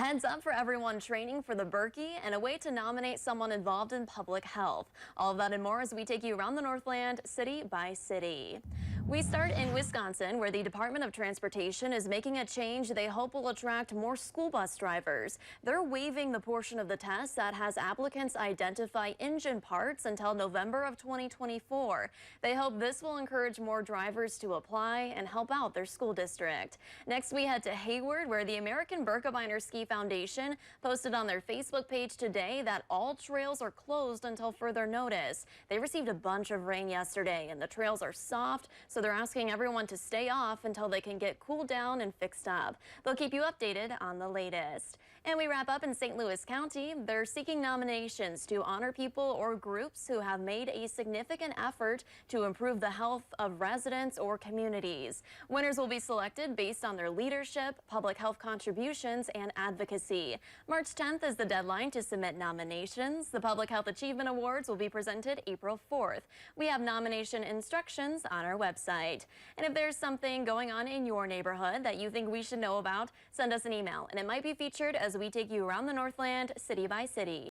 heads up for everyone training for the Berkey and a way to nominate someone involved in public health. All of that and more as we take you around the Northland city by city. We start in Wisconsin, where the Department of Transportation is making a change they hope will attract more school bus drivers. They're waiving the portion of the test that has applicants identify engine parts until November of 2024. They hope this will encourage more drivers to apply and help out their school district. Next, we head to Hayward, where the American Birkebeiner Ski Foundation posted on their Facebook page today that all trails are closed until further notice. They received a bunch of rain yesterday and the trails are soft, so they're asking everyone to stay off until they can get cooled down and fixed up. They'll keep you updated on the latest. And we wrap up in St. Louis County. They're seeking nominations to honor people or groups who have made a significant effort to improve the health of residents or communities. Winners will be selected based on their leadership, public health contributions, and advocacy. March 10th is the deadline to submit nominations. The Public Health Achievement Awards will be presented April 4th. We have nomination instructions on our website. And if there's something going on in your neighborhood that you think we should know about, send us an email and it might be featured as we take you around the Northland city by city.